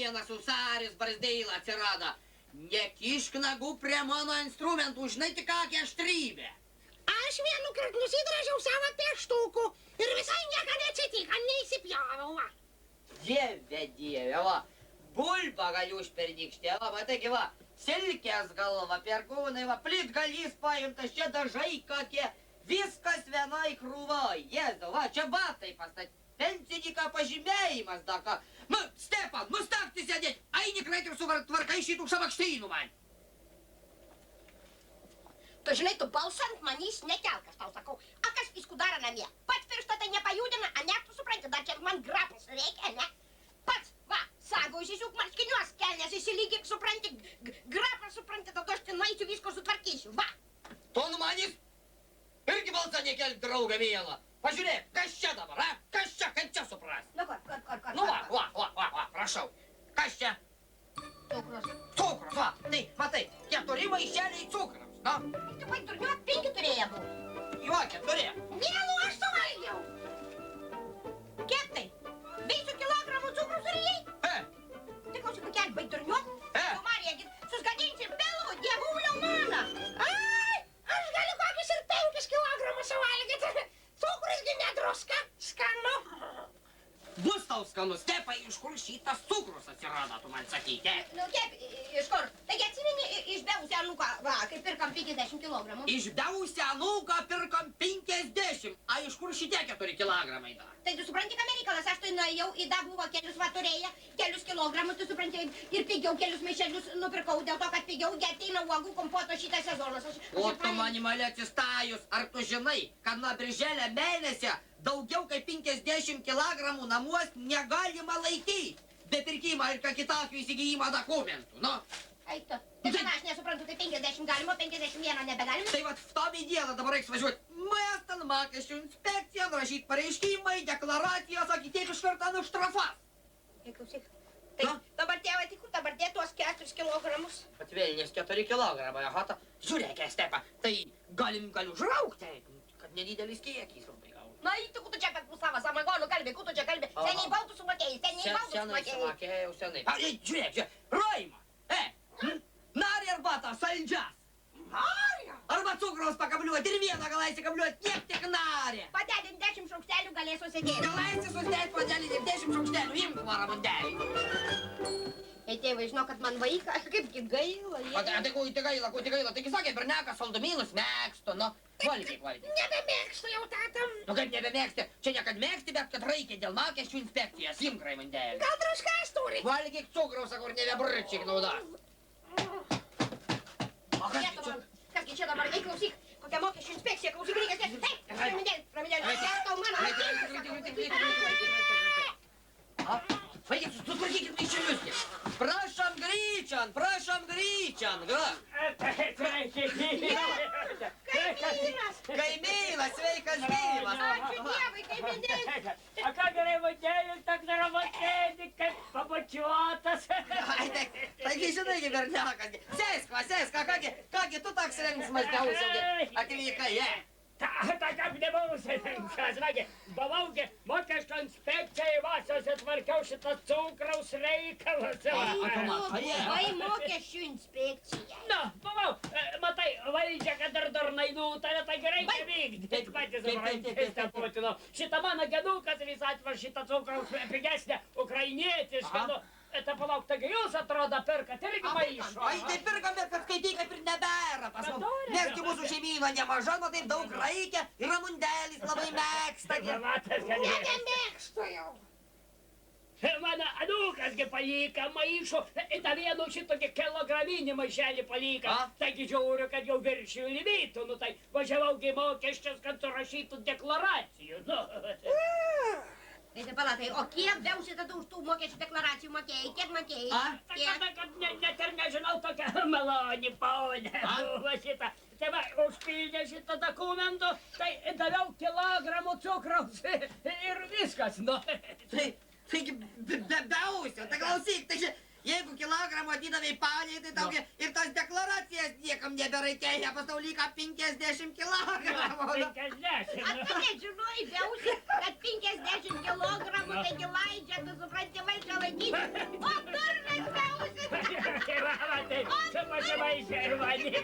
vienas usaris barzdeilą atsirado. Nekišk nagų prie mano instrumentų, žinai tik kokią aštrybę. Aš vienu kart nusidražiau savo pieštukų ir visai nieko neatsitiko, neįsipjovau. Dieve, va. Bulba galiu užpernykštė, va, taigi va. Silkės galva, perkūnai, va, plytgalys paimtas, čia dažai kokie. Viskas vienai krūvoj. Jėzau, va, čia batai pastatė. Pensininką pažymėjimas, daka. Nu, Stepan, nustakti sėdėti. Eini greit ir sutvarkai šitų šamakštynų man. Tu žinai, tu balsant manys nekelk, aš tau sakau. A kas viskų daro namie? Pats pirštą tai nepajudina, a ne, tu supranti, dar čia man grapus reikia, ne? Pats, va, sago, įsisiūk marškiniuos, kelnes įsilygyk, supranti, grapą supranti, tada aš ten naisiu visko sutvarkysiu, va. Tu numanys? Irgi balsą nekelk, draugą mielą. Pažiūrėk, kas čia dabar, a? Kas čia, kaip čia supras? Nu, kur. Nu, va, prašau. Kas čia? Cukrus. Cukrus, va. Tai, matai, 4 maišeliai cukraus, nu? Tu paidurniuot, 5 turėjo būt. Jo, 4. Mielu, aš suvalgiau. Kiek tai? 2 kilogramų cukrus turėjai? Tai klausyk, kokią baidurniuot? Tu, Marija, susgadinsi pilvų, dievulio mano. Ai, aš galiu kokius ir 5 kilogramus suvalgyti. Cukrusgi nedruska, skanu. Bus tau skanu, Stepai, iš kur šitas cukrus atsirado, tu man sakyti? Nu, kiek, iš kur? Taigi atsimeni, išbevusi anūką, va, kai pirkam 50 kilogramų. Išbevusi anūką pirkam 50, a iš kur šitie 4 kilogramai dar? Tai tu supranti, kam reikalas, aš tai nuėjau į buvo kelius va turėję, kelius kilogramus, tu supranti, ir pigiau kelius maišelius nupirkau, dėl to, kad pigiau ateina uogų kompoto šitas sezonas. O tu mani male atsistajus, ar tu žinai, kad nuo birželio mėnesio daugiau kaip 50 kilogramų namuos negalima laikyti, be pirkimo ir ką kitokių įsigijimo dokumentų, nu? Eito, tai tada aš nesuprantu, tai 50 galima, 51 nebegalima. Tai vat v tomį dieną dabar reiks važiuoti Miestan mokesčių inspekciją, rašyti pareiškimai, deklaracijas, o kitaip iš karto nuštrafas. Ei, klausyk, tai dabar tėvai, tai kur dabar dėt tuos 4 kilogramus? Patvelnės 4 kilogramai, aha, žiūrėk, Stepa, tai galiu užraukti, kad nedidelis kiekis labai gauna. Na, tu tu čia apie savo samagonų kalbė, tu čia kalbė, seniai bautų sumokėjai, seniai bautų sumokėjai. Sumokėjau, senai. Žiūrėk, Roima, nari arbatą saldžias? Nari? Arba cukraus pakabliuoti ir vieną galaisi kabliuoti, kiek tik nari. Padedint 10 šaukštelių galės susidėti. Galaisi susidėti padelį ir 10 šaukštelių, imk varą mundelį. Ei, tėvai, žinau, kad man vaiką, kaipgi gaila. Tai ko tai gaila, taigi sakė, bernekas saldumynus mėgstu, nu. Valgyk. Nebemėgstu jau tatam. Nu kaip nebemėgsti? Čia ne kad mėgsti, bet kad reikia dėl mokesčių inspekcijos, imk raimundelį. Gal druškas turi? Valgyk cukraus, kur nebebrčik naudas. O kasgi čia dabar, ei, klausyk, kokia mokesčių inspekcija, klausyk, reikia sėsti. Ei, Ramindėlį, tau mano. Vaikit, sutvarkykit maišelius. Prašom gryčian, gra. Kaimynas, sveikas gyvas. Ačiū Dievui, kaimynėlis. A ką gerai vadėlis, tak naravotėdi, kaip pabučiuotas. Taigi žinai, bernekas. Sėsk, kągi tu toks renksmas dausiaugi atvykai, Ta kaip nebausia, žinai, bavaugi mokesčio inspekcijai vasiose tvarkiau šitą cukraus reikalą. Buvai mokesčių inspekcija. Na, bavau, matai, valdžia, kad dar nutarė, tai gerai nevykdė. Taip patys suprantate, Putino. Šitą mano gedukas vis atvar šitą cukraus pigesnę ukrainietišką. Tai palauk, taigi jūs atrodo perkat irgi maišo. Ai, tai pirkam, bet kad skaitai kaip ir nebėra pas mus. Nesgi mūsų šeimyno nemaža, nu taip daug reikia. Ir Ramundelis labai mėgsta. Nebemėgstu jau. Mano anūkasgi palika maišo, tą vienu šitokį kilograminį maišelį palika. Taigi žiūriu, kad jau viršiu limitų, nu tai važiavaugi mokesčius, kad surašytų deklaracijų. Tai palatai, o kiek vėusi tada už tų mokesčių deklaracijų mokėjai? Kiek mokėjai? Tada, kad net ir nežinau tokią malonį ponę. Va šitą. Tai va, užpildė šitą dokumentų, tai daviau kilogramų cukraus ir viskas, nu. Taigi, bedausio, tai klausyk, tai jeigu kilogramų atidavai paliai, tai taugi ir tas deklaracijas niekam nebereikėjo, pas tau lyga 50 kilogramų. 50. Aš tu nežinojai, beausi, kad 50 kilogramų, taigi laidžia, tu supranti, valdžia laikyti. O dar Давай, Шервані.